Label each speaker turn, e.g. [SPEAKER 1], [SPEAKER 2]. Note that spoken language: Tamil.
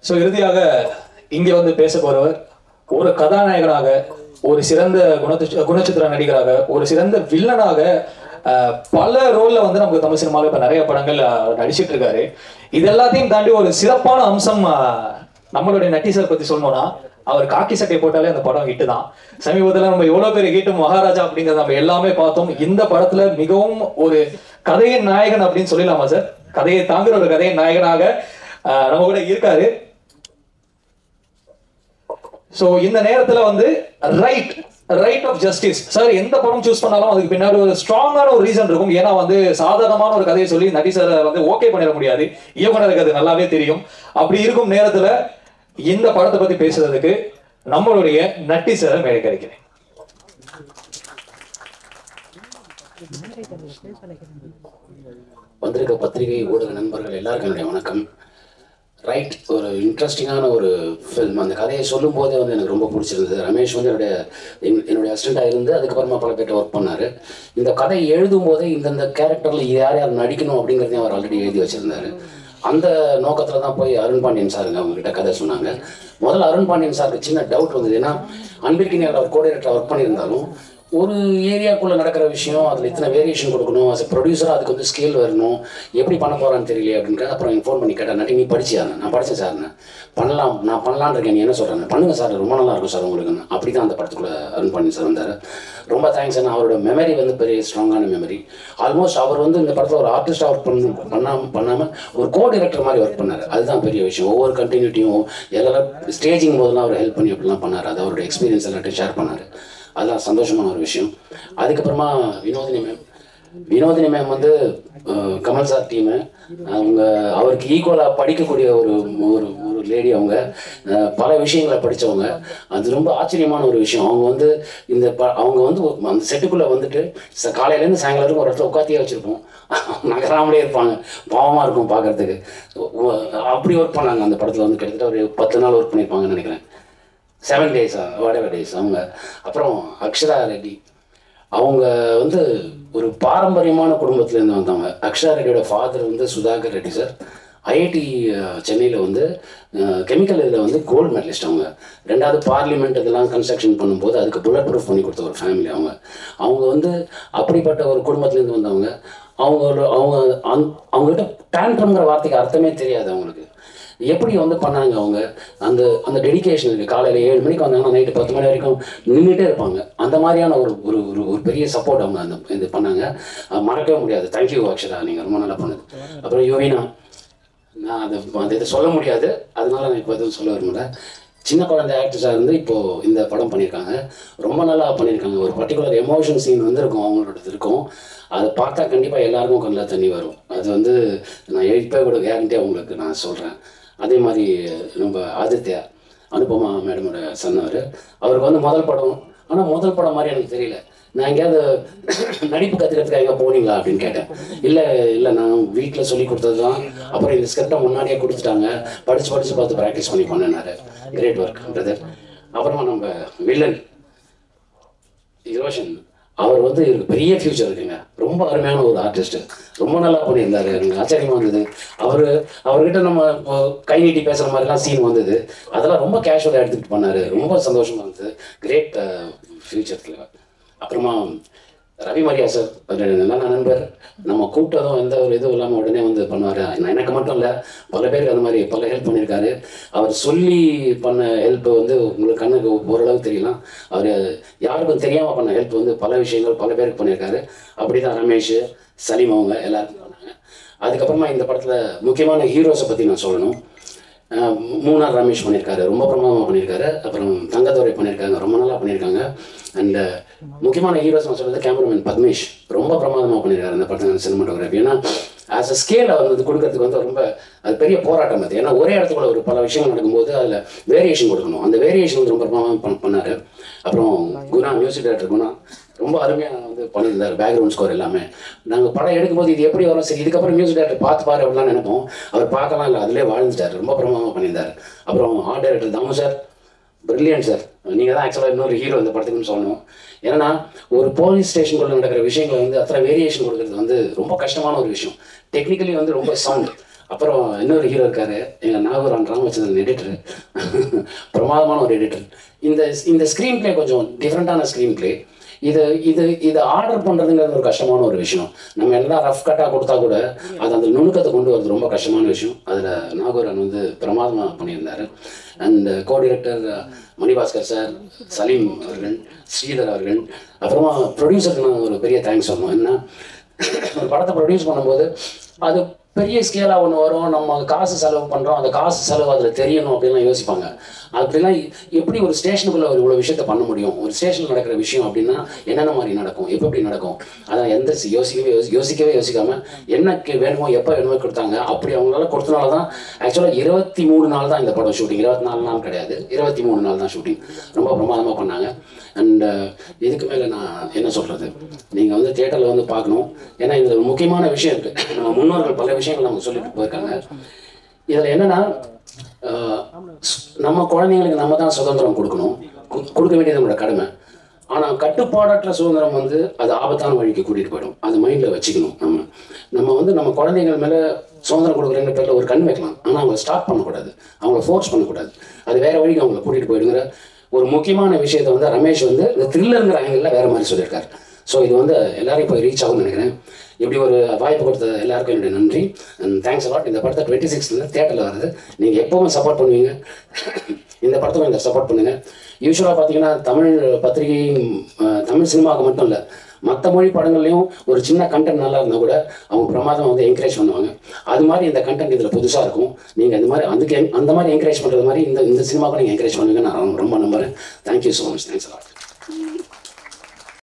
[SPEAKER 1] ஸோ இறுதியாக இங்கே வந்து பேச போறவர் ஒரு கதாநாயகனாக, ஒரு சிறந்த குணச்சித்திர நடிகராக, ஒரு சிறந்த வில்லனாக பல ரோல்ல வந்து நமக்கு தமிழ் சினிமாவில் இப்போ நிறைய படங்கள் நடிச்சிட்டு இருக்காரு. இது எல்லாத்தையும் தாண்டி ஒரு சிறப்பான அம்சம் நம்மளுடைய நட்டி சார் பத்தி சொல்லணும்னா, அவர் காக்கி சட்டை போட்டாலே அந்த படம் ஹிட்டு தான். சமீபத்தில் நம்ம எவ்வளவு பேர் ஹிட்டு மகாராஜா அப்படிங்கிறத நம்ம எல்லாமே பார்த்தோம். இந்த படத்துல மிகவும் ஒரு கதையின் நாயகன் அப்படின்னு சொல்லலாமா சார்? கதையை தாங்குற ஒரு கதையின் நாயகனாக நம்ம கூட இருக்காரு. ஸோ இந்த நேரத்துல வந்து ரைட் ஆஃப் ஜஸ்டிஸ் சார் எந்த படம் சூஸ் பண்ணாலும் அதுக்கு பின்னாடி ஒரு ஸ்ட்ராங்கான ஒரு ரீசன் இருக்கும். ஏன்னா வந்து சாதாரணமான ஒரு கதையை சொல்லி நட்டி சார் வந்து ஓகே பண்ணிட முடியாது. இயக்குனருக்கு அது நல்லாவே தெரியும். அப்படி இருக்கும் நேரத்துல இந்த படத்தை பத்தி பேசுறதுக்கு நம்மளுடைய நட்டி சார் மேலே கிடைக்கிறேன்.
[SPEAKER 2] வந்திருக்க பத்திரிகை ஊடக நண்பர்கள் எல்லாருக்கும் என்னுடைய வணக்கம். ரைட், ஒரு இன்ட்ரெஸ்டிங்கான ஒரு ஃபில்ம். அந்த கதையை சொல்லும் போதே வந்து எனக்கு ரொம்ப பிடிச்சிருந்தது. ரமேஷ் வந்து என்னுடைய அசிஸ்டண்டாக இருந்து அதுக்கப்புறமா பல பேர்ட்ட ஒர்க் பண்ணார். இந்த கதை எழுதும் போதே இந்தந்த கேரக்டரில் யார் யார் நடிக்கணும் அப்படிங்கிறதையும் அவர் ஆல்ரெடி எழுதி வச்சுருந்தார். அந்த நோக்கத்தில் தான் போய் அருண் பாண்டியன் சாருங்க அவங்ககிட்ட கதை சொன்னாங்க. முதல்ல அருண் பாண்டியன் சாருக்கு சின்ன டவுட் வந்தது. ஏன்னா அன்பிற்கினியார் அவர் கோஆர்டினேட்டர் ஒர்க் பண்ணியிருந்தாலும் ஒரு ஏரியாக்குள்ளே நடக்கிற விஷயம் அதில் இத்தனை வேரியேஷன் கொடுக்கணும். அஸ் ப்ரொடியூசராக அதுக்கு வந்து ஸ்கேல் வரணும். எப்படி பண்ண போகிறான்னு தெரியல அப்படின்ற. அப்புறம் எனக்கு ஃபோன் பண்ணி கேட்டேன், நட்டி நீ படிச்சியாருண்ணே? நான் படித்தேன் சார்ண்ணே. நான் பண்ணலான்னு இருக்கேன், நீ என்ன சொல்கிறேன்? பண்ணுங்க சார், ரொம்ப நல்லா இருக்கும் சார் உங்களுக்குன்னு. அப்படி தான் அந்த படத்துக்குள்ளே அருண் பாண்டியன் சார் வந்தார். ரொம்ப தேங்க்ஸ் அண்ணா. அவரோட மெமரி வந்து பெரிய ஸ்ட்ராங்கான மெமரி. ஆல்மோஸ்ட் அவர் வந்து இந்த படத்தில் ஒரு ஆர்டிஸ்டாக ஒர்க் பண்ணாமல் ஒரு கோ டைரக்டர் மாதிரி ஒர்க் பண்ணார். அதுதான் பெரிய விஷயம். ஒவ்வொரு கண்டினியூட்டியும் எல்லாரும் ஸ்டேஜிங் போதெல்லாம் அவர் ஹெல்ப் பண்ணி அப்படிலாம் பண்ணார். அது அவரோட எக்ஸ்பீரியன்ஸ் எல்லாத்தையும் ஷேர் பண்ணார். அதெல்லாம் சந்தோஷமான ஒரு விஷயம். அதுக்கப்புறமா வினோதினி மேம் வந்து கமல் சார் டீமு. அவருக்கு ஈக்குவலாக படிக்கக்கூடிய ஒரு ஒரு ஒரு லேடி. அவங்க பல விஷயங்களை படித்தவங்க. அது ரொம்ப ஆச்சரியமான ஒரு விஷயம். அவங்க வந்து அவங்க வந்து அந்த செட்டுக்குள்ளே வந்துட்டு காலையிலேருந்து சாயங்காலம் வரைக்கும் ஒரு இடத்துல உட்காத்தியே வச்சுருப்போம். நகராமலே இருப்பாங்க. பாவமாக இருக்கும் பார்க்குறதுக்கு. அப்படி ஒர்க் பண்ணாங்க அந்த படத்தில். வந்து கிட்டத்தட்ட ஒரு 10 நாள் ஒர்க் பண்ணியிருப்பாங்கன்னு நினைக்கிறேன். 7 days whatever days அவங்க. அப்புறம் அக்ஷரா ரெட்டி, அவங்க வந்து ஒரு பாரம்பரியமான குடும்பத்துலேருந்து வந்தவங்க. அக்ஷரா ரெட்டியோட ஃபாதர் வந்து சுதாகர் ரெட்டி சார். ஐஐடி சென்னையில் வந்து கெமிக்கல் இதில் வந்து கோல்டு மெடலிஸ்ட். அவங்க 2வது பார்லிமெண்ட் இதெல்லாம் கன்ஸ்ட்ரக்ஷன் பண்ணும்போது அதுக்கு புல்லட் ப்ரூஃப் பண்ணி கொடுத்த ஒரு ஃபேமிலி. அவங்க வந்து அப்படிப்பட்ட ஒரு குடும்பத்துலேருந்து வந்தவங்க. அவங்ககிட்ட டேண்ட்ரம்ங்கிற வார்த்தைக்கு அர்த்தமே தெரியாது அவங்களுக்கு. எப்படி வந்து பண்ணாங்க அவங்க அந்த அந்த டெடிக்கேஷன் இருக்குது. காலையில் 7 மணிக்கு வந்தாங்கன்னா நைட்டு 10 மணி வரைக்கும் நின்றுட்டே இருப்பாங்க. அந்த மாதிரியான ஒரு ஒரு ஒரு பெரிய சப்போர்ட் அவங்க அந்த இது பண்ணாங்க. மறக்கவே முடியாது. தேங்க்யூ அக்ஷரா, நீங்கள் ரொம்ப நல்லா பண்ணுது. அப்புறம் யுவினா, நான் அதை இதை சொல்ல முடியாது, அதனால நான் இப்போ எதுவும் சொல்ல விரும்பல. சின்ன குழந்தை ஆக்டர்ஸாக இருந்து இப்போது இந்த படம் பண்ணியிருக்காங்க. ரொம்ப நல்லா பண்ணியிருக்காங்க. ஒரு பர்டிகுலர் எமோஷன் சீன் வந்து இருக்கும், அவங்களோட இருக்கும். அதை பார்த்தா கண்டிப்பாக எல்லாருக்கும் கண்ணில் தண்ணி வரும். அது வந்து நான் இப்போ கூட கேரண்டியாக உங்களுக்கு நான் சொல்கிறேன். அதே மாதிரி நம்ம ஆதித்யா அனுபமா மேடமோட சொன்னார். அவருக்கு வந்து முதல் படம். ஆனால் முதல் படம் மாதிரி எனக்கு தெரியல. நான் எங்கேயாவது நடிப்பு கற்றுக்கிறதுக்கு எங்கே போனீங்களா அப்படின்னு கேட்டேன். இல்லை நான் வீட்டில் சொல்லி கொடுத்தது தான். அப்புறம் இந்த ஸ்கிரிப்டை முன்னாடியே கொடுத்துட்டாங்க, படித்து பார்த்து ப்ராக்டிஸ் பண்ணி பண்ணேன்னாரு. Great work brother. அப்புறமா நம்ம வில்லன் ரோஷன், அவர் வந்து பெரிய ஃபியூச்சர் இருக்குங்க. ரொம்ப அருமையான ஒரு ஆர்டிஸ்ட்டு. ரொம்ப நல்லா பண்ணியிருந்தாரு. எனக்கு ஆச்சரியமாக இருந்தது. அவர்கிட்ட நம்ம கை நீட்டி பேசுகிற மாதிரிலாம் சீன் வந்தது. அதெல்லாம் ரொம்ப கேஷுவலாக எடுத்துகிட்டு பண்ணார். ரொம்ப சந்தோஷமாக இருந்தது. கிரேட் ஃபியூச்சரில். அப்புறமா ரவி மரியா சார், நல்ல நண்பர். நம்ம கூப்பிட்டதும் எந்த ஒரு இதுவும் இல்லாமல் உடனே வந்து பண்ணுவார். எனக்கு மட்டும் இல்லை, பல பேருக்கு அந்த மாதிரி பல ஹெல்ப் பண்ணியிருக்காரு. அவர் சொல்லி பண்ண ஹெல்ப் வந்து உங்களுக்கு கண்ணுக்கு ஓரளவு தெரியலாம். அவர் யாருக்கும் தெரியாமல் பண்ண ஹெல்ப் வந்து பல விஷயங்கள் பல பேருக்கு பண்ணியிருக்காரு. அப்படி தான் ரமேஷ், சலீம் அவங்க எல்லாருக்கும் பண்ணாங்க. அதுக்கப்புறமா இந்த படத்தில் முக்கியமான ஹீரோஸை பற்றி நான் சொல்லணும். மூணார் ரமேஷ் பண்ணியிருக்காரு, ரொம்ப பிரமாதமாக பண்ணியிருக்காரு. அப்புறம் தங்கத்துறை பண்ணியிருக்காங்க, ரொம்ப நல்லா பண்ணியிருக்காங்க. அண்ட் முக்கியமான ஹீரோஸ் நான் சொல்கிறது கேமராமேன் பத்மேஷ், ரொம்ப பிரமாதமாக பண்ணியிருக்காரு அந்த படத்தில் சினிமாட்டோகிராஃபி. ஏன்னா ஆஸ் அ ஸ்கேலை வந்து கொடுக்கறதுக்கு வந்து ரொம்ப அது பெரிய போராட்டம் அது. ஏன்னா ஒரே இடத்துக்குள்ள ஒரு பல விஷயங்கள் நடக்கும்போது அதில் வேரியேஷன் கொடுக்கணும். அந்த வேரியேஷன் வந்து ரொம்ப பிரமாதமாக பண்ணார். அப்புறம் குணா, மியூசிக் டைரக்டர் குணா ரொம்ப அருமையாக வந்து பண்ணியிருந்தார். பேக்ரவுண்ட் ஸ்கோர் எல்லாமே நாங்கள் படம் எடுக்கும்போது இது எப்படி வரும், சரி இதுக்கப்புறம் மியூசிக் டைரக்டர் பார்த்து பாரு அப்படிலாம் நினைப்போம். அவர் பார்க்கலாம் இல்லை, அதிலே வாழ்ந்துட்டார். ரொம்ப பிரமாதமாக பண்ணியிருந்தார். அப்புறம் art director Thamu sir, brilliant sir. நீங்கள் தான் ஆக்சுவலாக இன்னொரு ஹீரோ இந்த படத்துக்குன்னு சொல்லணும். ஏன்னா ஒரு போலீஸ் ஸ்டேஷனுக்குள்ள நடக்கிற விஷயங்களை வந்து அத்தனை வேரியேஷன் கொடுக்குறது வந்து ரொம்ப கஷ்டமான ஒரு விஷயம். டெக்னிக்கலி வந்து ரொம்ப சவுண்ட். அப்புறம் இன்னொரு ஹீரோ இருக்காரு, எங்கள் நாகூரான் ராமச்சந்திரன் எடிட்டர், பிரமாதமான ஒரு எடிட்டர். இந்த ஸ்க்ரீன் பிளே கொஞ்சம் டிஃப்ரெண்ட்டான ஸ்க்ரீன் பிளே. இதை ஆர்டர் பண்ணுறதுங்கிறது ஒரு கஷ்டமான ஒரு விஷயம். நம்ம எல்லாம் ரஃப் கட்டாக கொடுத்தா கூட அது அந்த நுணுக்கத்தை கொண்டு வரது ரொம்ப கஷ்டமான விஷயம். அதில் நாகூரான் வந்து பிரமாதமாக பண்ணியிருந்தார். And co director Manibhaskar sir, Salim அவர்கள், ஸ்ரீதர் அவர்கள், அப்புறமா ப்ரொடியூசருக்கு நான் ஒரு பெரிய தேங்க்ஸ் சொல்லணும். என்ன, ஒரு படத்தை ப்ரொடியூஸ் பண்ணும்போது அது பெரிய ஸ்கேலாக ஒன்று வரும், நம்ம காசு செலவு பண்ணுறோம், அந்த காசு செலவு அதில் தெரியணும் அப்படின்லாம் யோசிப்பாங்க. அப்படிலாம் எப்படி ஒரு ஸ்டேஷனுக்குள்ளே ஒரு இவ்வளோ விஷயத்த பண்ண முடியும்? ஒரு ஸ்டேஷனில் நடக்கிற விஷயம் அப்படின்னா என்னென்ன மாதிரி நடக்கும், எப்படி நடக்கும், அதான் எந்த யோசிக்காமல் என்ன வேணுமோ எப்போ வேணுமோ கொடுத்தாங்க. அப்படி அவங்களால கொடுத்தனால தான் ஆக்சுவலாக 23 நாள் தான் இந்த படம் ஷூட்டிங், 24 நாள் கிடையாது, 23 நாள் தான் ஷூட்டிங். ரொம்ப பிரமாதமாக பண்ணாங்க. அண்ட் இதுக்கு மேலே நான் என்ன சொல்கிறது, நீங்கள் வந்து தியேட்டரில் வந்து பார்க்கணும். ஏன்னா இதில் ஒரு முக்கியமான விஷயம் இருக்குது. நம்ம முன்னோர்கள் பல விஷயங்கள் நமக்கு சொல்லிட்டு போயிருக்காங்க. இதில் என்னென்னா, நம்ம குழந்தைங்களுக்கு நம்ம தான் சுதந்திரம் கொடுக்கணும், கொடுக்க வேண்டியது நம்மளோட கடமை. ஆனால் கட்டுப்பாடற்ற சுதந்திரம் வந்து அது ஆபத்தான வழிக்கு கூட்டிகிட்டு போயிடும். அது மைண்டில் வச்சுக்கணும். நம்ம வந்து நம்ம குழந்தைங்கள் மேலே சுதந்திரம் கொடுக்குறேங்கிற பேரில் ஒரு கண் வைக்கலாம், ஆனால் அவங்களை ஸ்டாப் பண்ணக்கூடாது, அவங்கள ஃபோர்ஸ் பண்ணக்கூடாது, அது வேறு வழிக்கு அவங்கள கூட்டிகிட்டு போயிடுங்கிற ஒரு முக்கியமான விஷயத்தை வந்து ரமேஷ் வந்து இந்த த்ரில்லருங்கிற ஆங்கிளில் வேறு மாதிரி சொல்லியிருக்காரு. ஸோ இது வந்து எல்லாரையும் போய் ரீச் ஆகும்னு நினைக்கிறேன். இப்படி ஒரு வாய்ப்பு கொடுத்த எல்லாருக்கும் என்னுடைய நன்றி அண்ட் தேங்க்ஸ் அலாட். இந்த படத்தை 26 தியேட்டரில் வருது. நீங்கள் எப்போவுமே சப்போர்ட் பண்ணுவீங்க, இந்த படத்துக்கும் இந்த சப்போர்ட் பண்ணுங்கள். யூஸ்வலாக பார்த்தீங்கன்னா தமிழ் பத்திரிகை, தமிழ் சினிமாவுக்கு மட்டும் இல்லை, மற்ற மொழி படங்கள்லையும் ஒரு சின்ன கண்டென்ட் நல்லா இருந்தால் கூட அவங்க பிரமாதம் வந்து என்கரேஜ் பண்ணுவாங்க. அது மாதிரி இந்த கண்டென்ட் இதில் புதுசாக இருக்கும். நீங்கள் அந்த மாதிரி என்கரேஜ் பண்ணுறது மாதிரி இந்த சினிமாவுக்கு நீங்கள் என்கரேஜ் பண்ணுவீங்க நான் ரொம்ப நம்புகிறேன். Thank you so much. Thanks a lot.